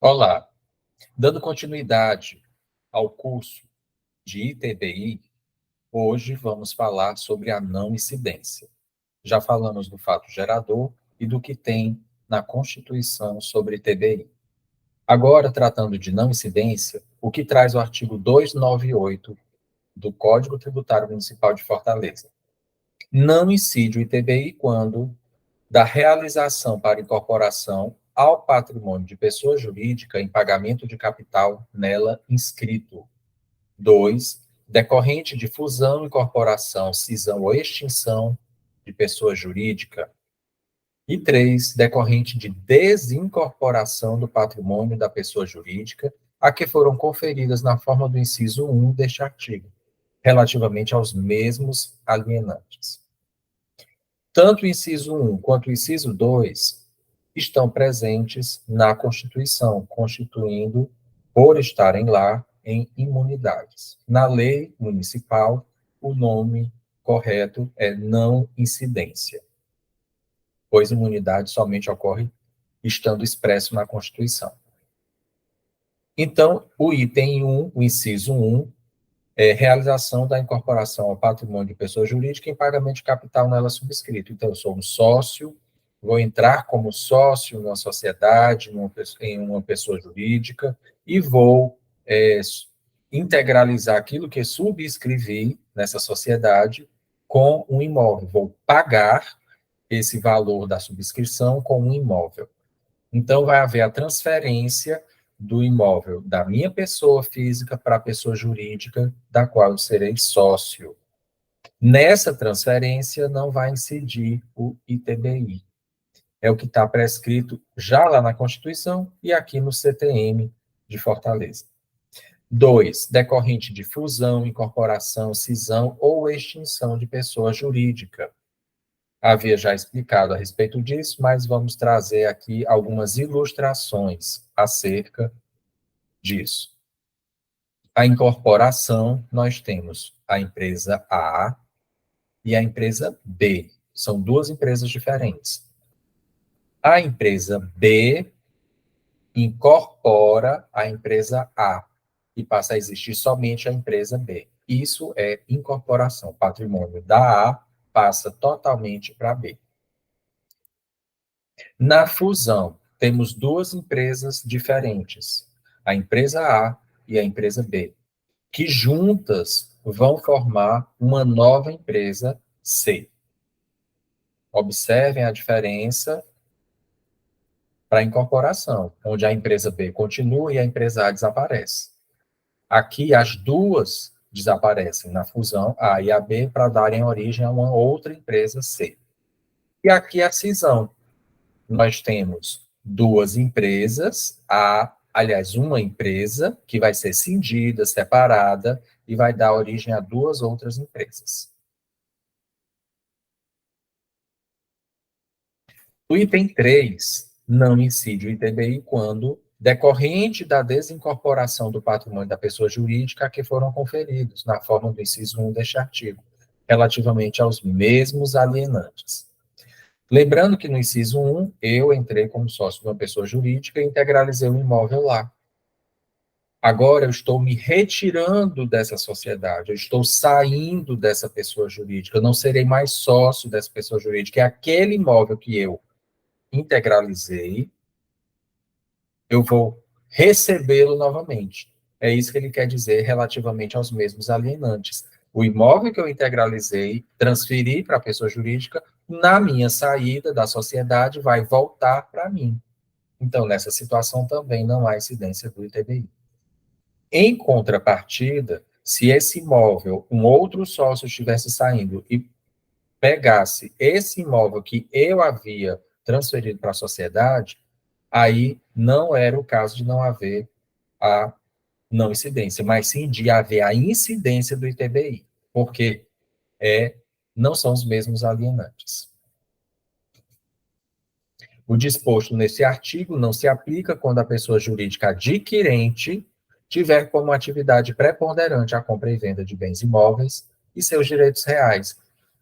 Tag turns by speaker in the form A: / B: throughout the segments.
A: Olá, dando continuidade ao curso de ITBI, hoje vamos falar sobre a não incidência. Já falamos do fato gerador e do que tem na Constituição sobre ITBI. Agora, tratando de não incidência, o que traz o artigo 298 do Código Tributário Municipal de Fortaleza. Não incide o ITBI quando da realização para incorporação ao patrimônio de pessoa jurídica em pagamento de capital nela inscrito. 2. Decorrente de fusão, incorporação, cisão ou extinção de pessoa jurídica. E 3. Decorrente de desincorporação do patrimônio da pessoa jurídica a que foram conferidas na forma do inciso 1 deste artigo, relativamente aos mesmos alienantes. Tanto o inciso 1 quanto o inciso 2 estão presentes na Constituição, constituindo, por estarem lá, em imunidades. Na lei municipal, o nome correto é não incidência, pois imunidade somente ocorre estando expresso na Constituição. Então, o item 1, o inciso 1, é realização da incorporação ao patrimônio de pessoa jurídica em pagamento de capital nela subscrito. Então, eu sou um sócio, vou entrar como sócio numa sociedade, em uma pessoa jurídica, e vou integralizar aquilo que subscrevi nessa sociedade com um imóvel. Vou pagar esse valor da subscrição com um imóvel. Então, vai haver a transferência do imóvel da minha pessoa física para a pessoa jurídica, da qual eu serei sócio. Nessa transferência, não vai incidir o ITBI. É o que está prescrito já lá na Constituição e aqui no CTM de Fortaleza. 2. Decorrente de fusão, incorporação, cisão ou extinção de pessoa jurídica. Havia já explicado a respeito disso, mas vamos trazer aqui algumas ilustrações acerca disso. A incorporação, nós temos a empresa A e a empresa B. São duas empresas diferentes. A empresa B incorpora a empresa A e passa a existir somente a empresa B. Isso é incorporação. O patrimônio da A passa totalmente para B. Na fusão, temos duas empresas diferentes, a empresa A e a empresa B, que juntas vão formar uma nova empresa C. Observem a diferença para a incorporação, onde a empresa B continua e a empresa A desaparece. Aqui, as duas desaparecem na fusão, A e a B, para darem origem a uma outra empresa C. E aqui a cisão. Nós temos duas empresas, uma empresa que vai ser cindida, separada, e vai dar origem a duas outras empresas. O item 3 não incide o ITBI quando decorrente da desincorporação do patrimônio da pessoa jurídica a que foram conferidos, na forma do inciso 1 deste artigo, relativamente aos mesmos alienantes. Lembrando que no inciso 1, eu entrei como sócio de uma pessoa jurídica e integralizei o imóvel lá. Agora eu estou me retirando dessa sociedade, eu estou saindo dessa pessoa jurídica, eu não serei mais sócio dessa pessoa jurídica. É aquele imóvel que eu integralizei, eu vou recebê-lo novamente. É isso que ele quer dizer relativamente aos mesmos alienantes. O imóvel que eu integralizei, transferi para a pessoa jurídica, na minha saída da sociedade, vai voltar para mim. Então, nessa situação também não há incidência do ITBI. Em contrapartida, se esse imóvel, um outro sócio estivesse saindo e pegasse esse imóvel que eu havia transferido para a sociedade, aí não era o caso de não haver a não incidência, mas sim de haver a incidência do ITBI, porque não são os mesmos alienantes. O disposto nesse artigo não se aplica quando a pessoa jurídica adquirente tiver como atividade preponderante a compra e venda de bens imóveis e seus direitos reais,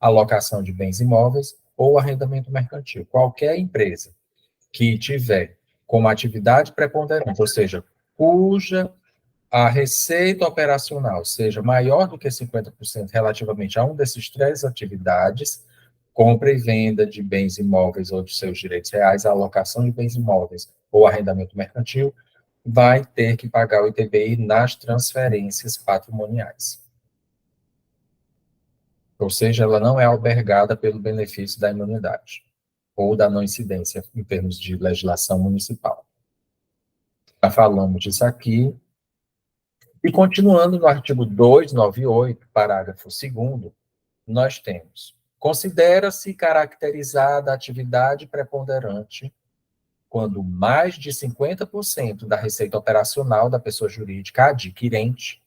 A: alocação de bens imóveis ou arrendamento mercantil. Qualquer empresa que tiver como atividade preponderante, ou seja, cuja a receita operacional seja maior do que 50% relativamente a um desses três atividades, compra e venda de bens imóveis ou de seus direitos reais, a alocação de bens imóveis ou arrendamento mercantil, vai ter que pagar o ITBI nas transferências patrimoniais. Ou seja, ela não é albergada pelo benefício da imunidade ou da não incidência em termos de legislação municipal. Já falamos disso aqui. E continuando no artigo 298, parágrafo 2º, nós temos: considera-se caracterizada a atividade preponderante quando mais de 50% da receita operacional da pessoa jurídica adquirente,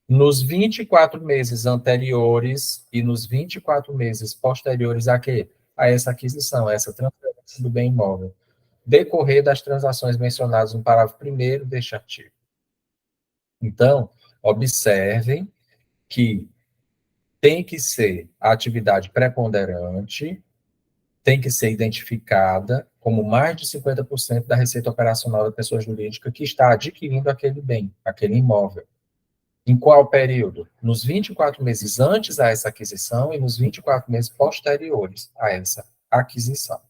A: nos 24 meses anteriores e nos 24 meses posteriores a quê? A essa aquisição, a essa transferência do bem imóvel, decorrer das transações mencionadas no parágrafo 1º deste artigo. Então, observem que tem que ser a atividade preponderante, tem que ser identificada como mais de 50% da receita operacional da pessoa jurídica que está adquirindo aquele bem, aquele imóvel. Em qual período? Nos 24 meses antes a essa aquisição e nos 24 meses posteriores a essa aquisição.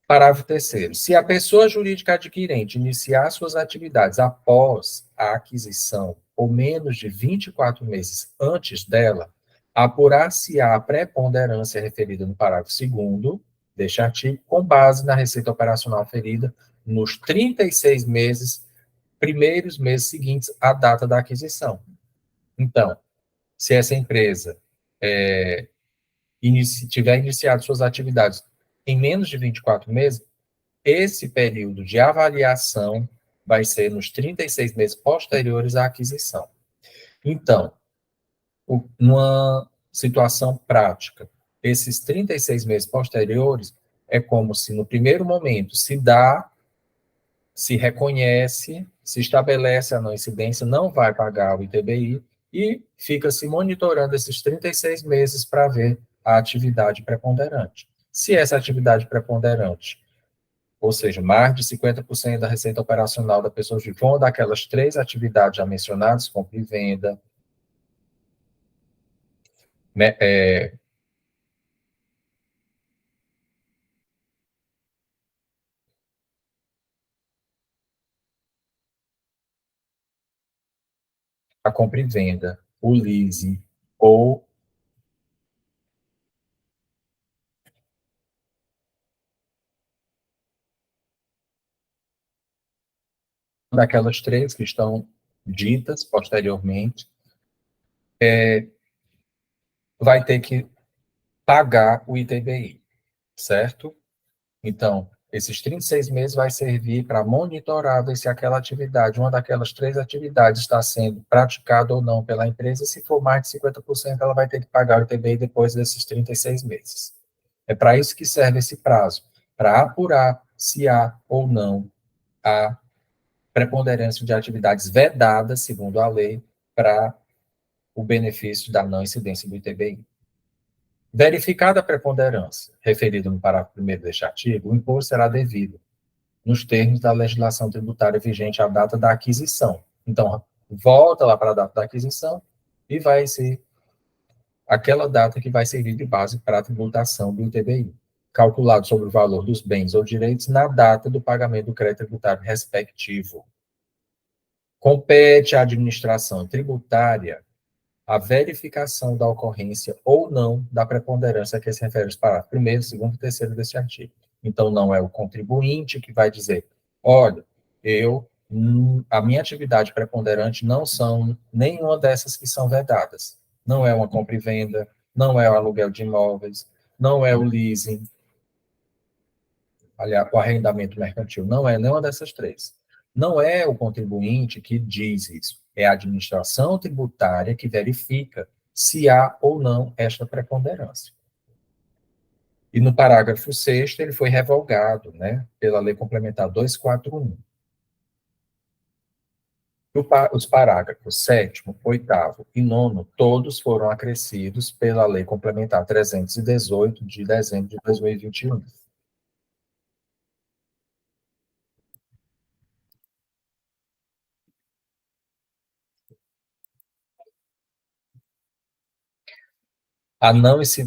A: Parágrafo 3º. Se a pessoa jurídica adquirente iniciar suas atividades após a aquisição ou menos de 24 meses antes dela, apurar-se-á a preponderância referida no parágrafo 2º deste artigo, com base na receita operacional ferida nos 36 primeiros meses seguintes à data da aquisição. Então, se essa empresa tiver iniciado suas atividades em menos de 24 meses, esse período de avaliação vai ser nos 36 meses posteriores à aquisição. Então, numa situação prática, esses 36 meses posteriores é como se no primeiro momento se reconhece, se estabelece a não incidência, não vai pagar o ITBI e fica se monitorando esses 36 meses para ver a atividade preponderante. Se essa atividade preponderante, ou seja, mais de 50% da receita operacional da pessoa jurídica, uma daquelas três atividades já mencionadas, compra e venda, né, a compra e venda, o leasing, ou daquelas três que estão ditas posteriormente, vai ter que pagar o ITBI, certo? Então, esses 36 meses vai servir para monitorar ver se aquela atividade, uma daquelas três atividades, está sendo praticada ou não pela empresa. Se for mais de 50%, ela vai ter que pagar o ITBI depois desses 36 meses. É para isso que serve esse prazo, para apurar se há ou não a preponderância de atividades vedadas, segundo a lei, para o benefício da não incidência do ITBI. Verificada a preponderância referida no parágrafo 1º deste artigo, o imposto será devido nos termos da legislação tributária vigente à data da aquisição. Então, volta lá para a data da aquisição e vai ser aquela data que vai servir de base para a tributação do ITBI, calculado sobre o valor dos bens ou direitos na data do pagamento do crédito tributário respectivo. Compete à administração tributária a verificação da ocorrência ou não da preponderância a que se refere os parágrafos 1º, 2º e 3º deste artigo. Então, não é o contribuinte que vai dizer, olha, a minha atividade preponderante não são nenhuma dessas que são vedadas. Não é uma compra e venda, não é o aluguel de imóveis, não é o leasing, aliás, o arrendamento mercantil, não é nenhuma dessas três. Não é o contribuinte que diz isso, é a administração tributária que verifica se há ou não esta preponderância. E no parágrafo 6º, ele foi revogado, né, pela Lei Complementar 241. Os parágrafos 7º, 8º e 9º, todos foram acrescidos pela Lei Complementar 318, de dezembro de 2021.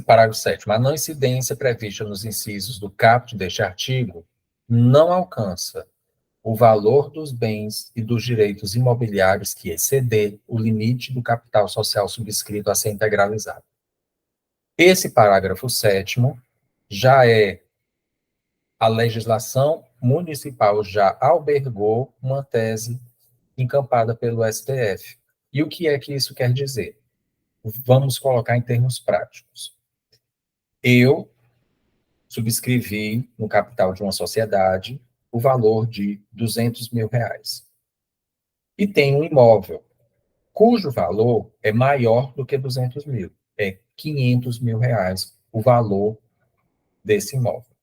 A: Parágrafo 7º. A não incidência prevista nos incisos do caput deste artigo não alcança o valor dos bens e dos direitos imobiliários que exceder o limite do capital social subscrito a ser integralizado. Esse parágrafo 7º já é a legislação municipal já albergou uma tese encampada pelo STF. E o que é que isso quer dizer? Vamos colocar em termos práticos. Eu subscrevi no capital de uma sociedade o valor de R$ 200.000. E tenho um imóvel cujo valor é maior do que 200 mil. É R$ 500.000 o valor desse imóvel.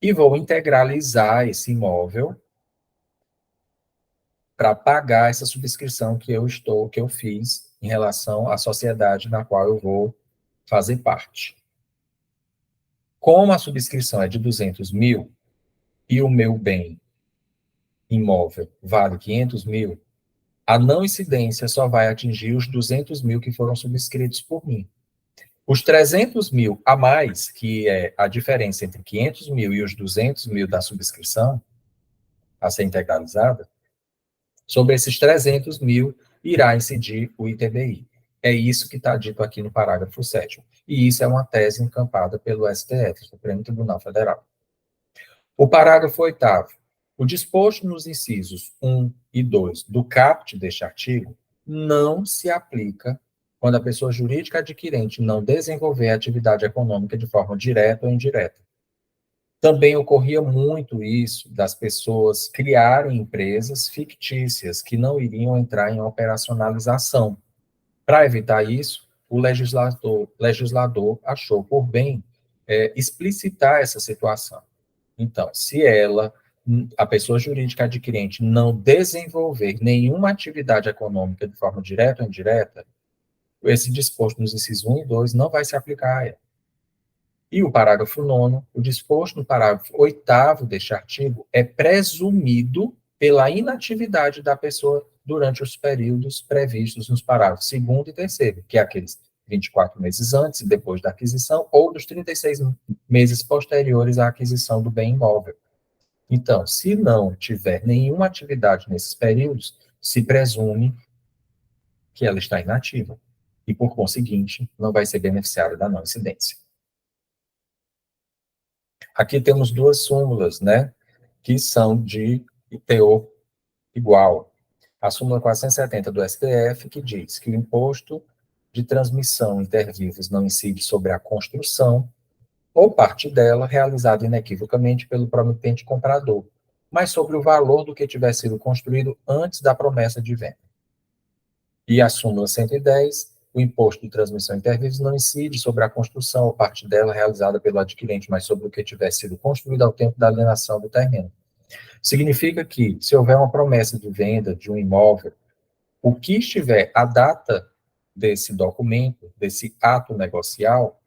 A: E vou integralizar esse imóvel para pagar essa subscrição que eu fiz em relação à sociedade na qual eu vou fazer parte. Como a subscrição é de 200 mil e o meu bem imóvel vale 500 mil, a não incidência só vai atingir os 200 mil que foram subscritos por mim. Os 300 mil a mais, que é a diferença entre 500 mil e os 200 mil da subscrição a ser integralizada, sobre esses 300 mil irá incidir o ITBI. É isso que está dito aqui no parágrafo 7º. E isso é uma tese encampada pelo STF, Supremo Tribunal Federal. O parágrafo 8º. O disposto nos incisos 1 e 2 do caput deste artigo não se aplica quando a pessoa jurídica adquirente não desenvolver atividade econômica de forma direta ou indireta. Também ocorria muito isso das pessoas criarem empresas fictícias que não iriam entrar em operacionalização. Para evitar isso, o legislador achou por bem explicitar essa situação. Então, se a pessoa jurídica adquirente, não desenvolver nenhuma atividade econômica de forma direta ou indireta, esse disposto nos incisos 1 e 2 não vai se aplicar a ela. E o parágrafo 9º, o disposto no parágrafo 8º deste artigo é presumido pela inatividade da pessoa durante os períodos previstos nos parágrafos 2º e 3º, que é aqueles 24 meses antes e depois da aquisição, ou dos 36 meses posteriores à aquisição do bem imóvel. Então, se não tiver nenhuma atividade nesses períodos, se presume que ela está inativa e, por conseguinte, não vai ser beneficiária da não incidência. Aqui temos duas súmulas, né, que são de teor igual. A súmula 470 do STF, que diz que o imposto de transmissão intervivos não incide sobre a construção ou parte dela realizada inequivocamente pelo promitente comprador, mas sobre o valor do que tiver sido construído antes da promessa de venda. E a súmula 110, o imposto de transmissão intervivos não incide sobre a construção ou parte dela realizada pelo adquirente, mas sobre o que tiver sido construído ao tempo da alienação do terreno. Significa que, se houver uma promessa de venda de um imóvel, o que estiver a data desse documento, desse ato negocial,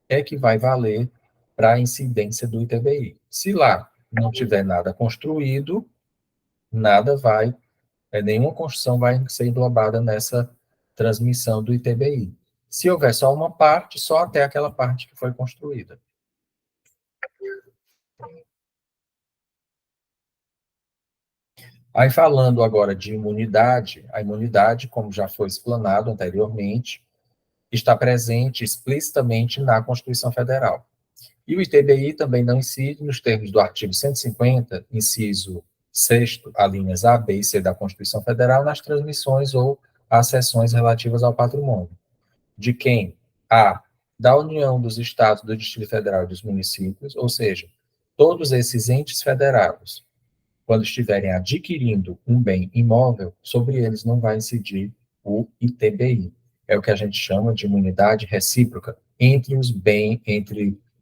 A: é que vai valer para a incidência do ITBI. Se lá não tiver nada construído, nenhuma construção vai ser englobada nessa transmissão do ITBI. Se houver só uma parte, só até aquela parte que foi construída. Aí, falando agora de imunidade, a imunidade, como já foi explanado anteriormente, está presente explicitamente na Constituição Federal. E o ITBI também não incide nos termos do artigo 150, inciso 6º, alíneas A, B e C da Constituição Federal, nas transmissões ou acessões relativas ao patrimônio. De quem? A. Da União, dos Estados, do Distrito Federal e dos municípios, ou seja, todos esses entes federados, quando estiverem adquirindo um bem imóvel, sobre eles não vai incidir o ITBI. É o que a gente chama de imunidade recíproca entre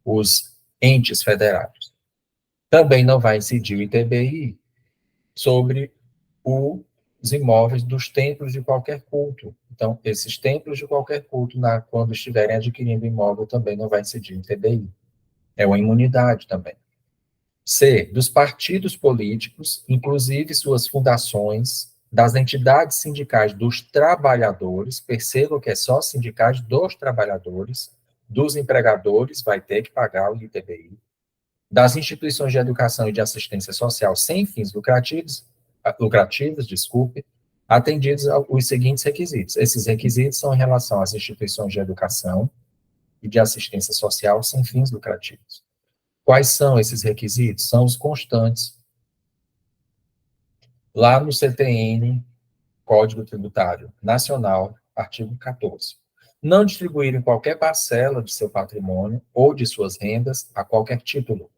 A: os entes federados. Também não vai incidir o ITBI sobre os imóveis dos templos de qualquer culto. Então, esses templos de qualquer culto, quando estiverem adquirindo imóvel, também não vai incidir o ITBI. É uma imunidade também. C. Dos partidos políticos, inclusive suas fundações, das entidades sindicais dos trabalhadores, percebam que é só sindicais dos trabalhadores, dos empregadores, vai ter que pagar o ITBI, das instituições de educação e de assistência social sem fins lucrativos, desculpe, atendidos aos seguintes requisitos. Esses requisitos são em relação às instituições de educação e de assistência social sem fins lucrativos. Quais são esses requisitos? São os constantes lá no CTN, Código Tributário Nacional, artigo 14. Não distribuírem qualquer parcela de seu patrimônio ou de suas rendas a qualquer título.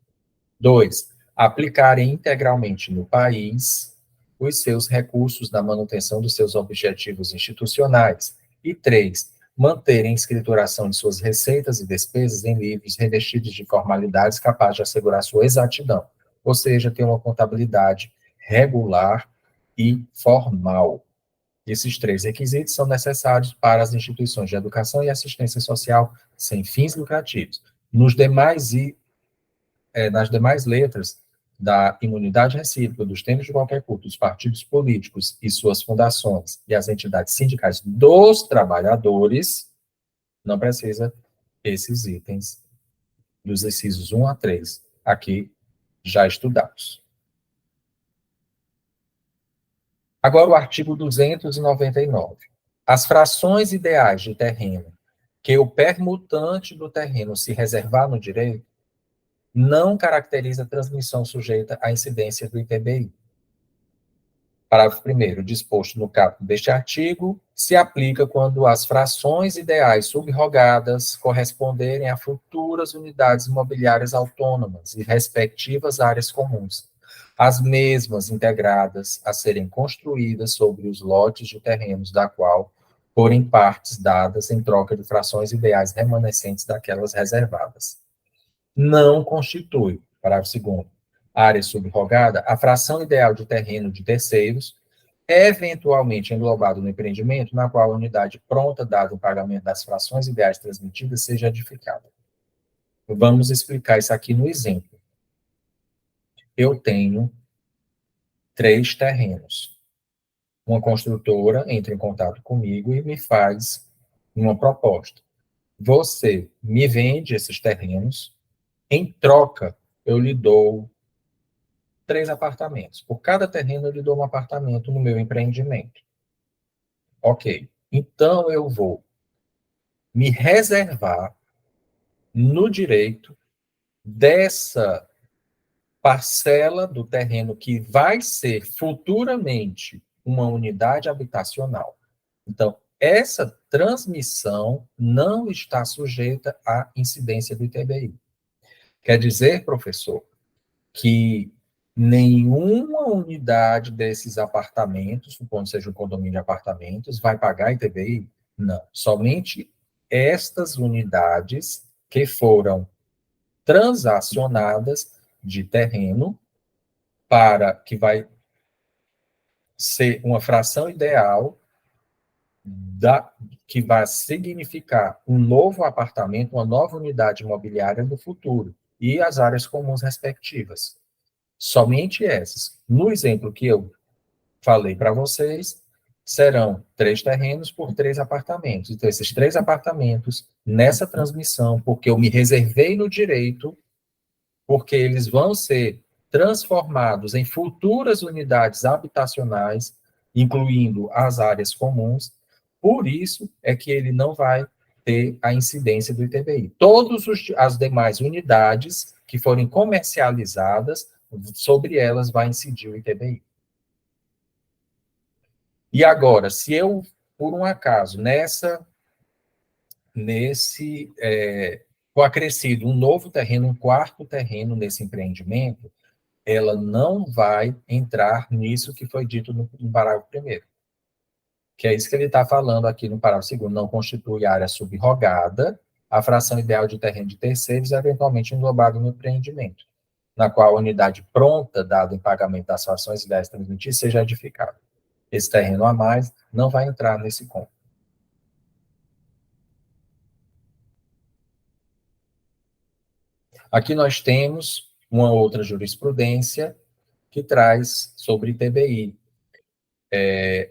A: 2. Aplicarem integralmente no país os seus recursos na manutenção dos seus objetivos institucionais. E 3. Manterem escrituração de suas receitas e despesas em livros revestidos de formalidades capazes de assegurar sua exatidão. Ou seja, ter uma contabilidade regular e formal. Esses 3 requisitos são necessários para as instituições de educação e assistência social sem fins lucrativos. Nas demais letras da imunidade recíproca, dos termos de qualquer culto, dos partidos políticos e suas fundações e as entidades sindicais dos trabalhadores, não precisa esses itens dos incisos 1 a 3, aqui já estudados. Agora o artigo 299. As frações ideais de terreno que o permutante do terreno se reservar no direito não caracteriza transmissão sujeita à incidência do ITBI. Parágrafo 1º, disposto no caput deste artigo, se aplica quando as frações ideais subrogadas corresponderem a futuras unidades imobiliárias autônomas e respectivas áreas comuns, as mesmas integradas a serem construídas sobre os lotes de terrenos da qual forem partes dadas em troca de frações ideais remanescentes daquelas reservadas. Não constitui, parágrafo 2º, área subrogada, a fração ideal de terreno de terceiros, eventualmente englobado no empreendimento, na qual a unidade pronta, dado o pagamento das frações ideais transmitidas, seja edificada. Vamos explicar isso aqui no exemplo. Eu tenho 3 terrenos. Uma construtora entra em contato comigo e me faz uma proposta. Você me vende esses terrenos, em troca, eu lhe dou 3 apartamentos. Por cada terreno, eu lhe dou um apartamento no meu empreendimento. Ok. Então, eu vou me reservar no direito dessa parcela do terreno que vai ser futuramente uma unidade habitacional. Então, essa transmissão não está sujeita à incidência do ITBI. Quer dizer, professor, que nenhuma unidade desses apartamentos, supondo seja um condomínio de apartamentos, vai pagar ITBI? Não. Somente estas unidades que foram transacionadas de terreno para que vai ser uma fração ideal que vai significar um novo apartamento, uma nova unidade imobiliária no futuro, e as áreas comuns respectivas. Somente essas. No exemplo que eu falei para vocês, serão 3 terrenos por 3 apartamentos. Então, esses 3 apartamentos, nessa transmissão, porque eu me reservei no direito, porque eles vão ser transformados em futuras unidades habitacionais, incluindo as áreas comuns, por isso é que ele não vai ter a incidência do ITBI. Todas as demais unidades que forem comercializadas, sobre elas vai incidir o ITBI. E agora, se eu, por um acaso, for acrescido um novo terreno, um quarto terreno nesse empreendimento, ela não vai entrar nisso que foi dito no parágrafo 1º. Que é isso que ele está falando aqui no parágrafo 2º. Não constitui área subrogada a fração ideal de terreno de terceiros, eventualmente englobado no empreendimento, na qual a unidade pronta, dada em pagamento das frações ideais transmitidas, seja edificada. Esse terreno a mais não vai entrar nesse conto. Aqui nós temos uma outra jurisprudência que traz sobre ITBI,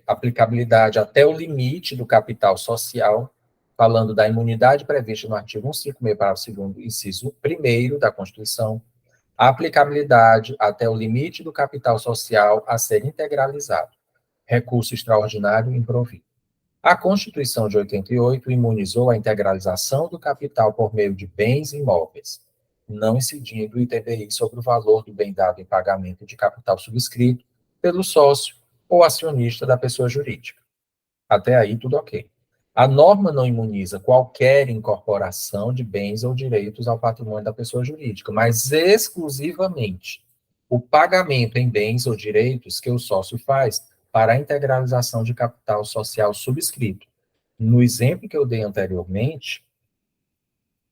A: aplicabilidade até o limite do capital social falando da imunidade prevista no artigo 156, parágrafo 2º, inciso 1º da Constituição, a aplicabilidade até o limite do capital social a ser integralizado, recurso extraordinário improvido. A Constituição de 88 imunizou a integralização do capital por meio de bens imóveis, não incidindo o ITBI sobre o valor do bem dado em pagamento de capital subscrito pelo sócio ou acionista da pessoa jurídica. Até aí, tudo ok. A norma não imuniza qualquer incorporação de bens ou direitos ao patrimônio da pessoa jurídica, mas exclusivamente o pagamento em bens ou direitos que o sócio faz para a integralização de capital social subscrito. No exemplo que eu dei anteriormente,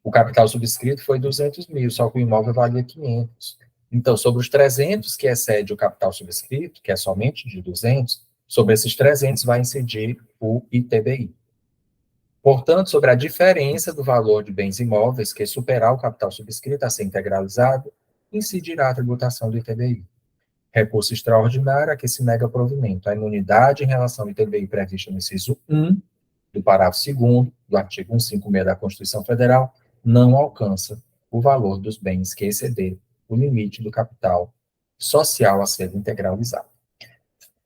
A: o capital subscrito foi 200 mil, só que o imóvel valia 500. Então, sobre os 300 que excede o capital subscrito, que é somente de 200, sobre esses 300 vai incidir o ITBI. Portanto, sobre a diferença do valor de bens imóveis que superar o capital subscrito a ser integralizado, incidirá a tributação do ITBI. Recurso extraordinário a que se nega provimento. A imunidade em relação ao ITBI prevista no inciso 1 do parágrafo 2º do artigo 156 da Constituição Federal não alcança o valor dos bens que exceder o limite do capital social a ser integralizado.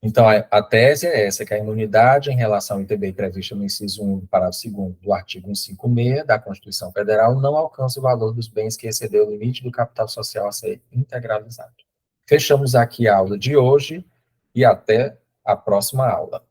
A: Então, a tese é essa, que a imunidade em relação ao ITBI prevista no inciso 1 do parágrafo 2º do artigo 156 da Constituição Federal não alcança o valor dos bens que exceder o limite do capital social a ser integralizado. Fechamos aqui a aula de hoje e até a próxima aula.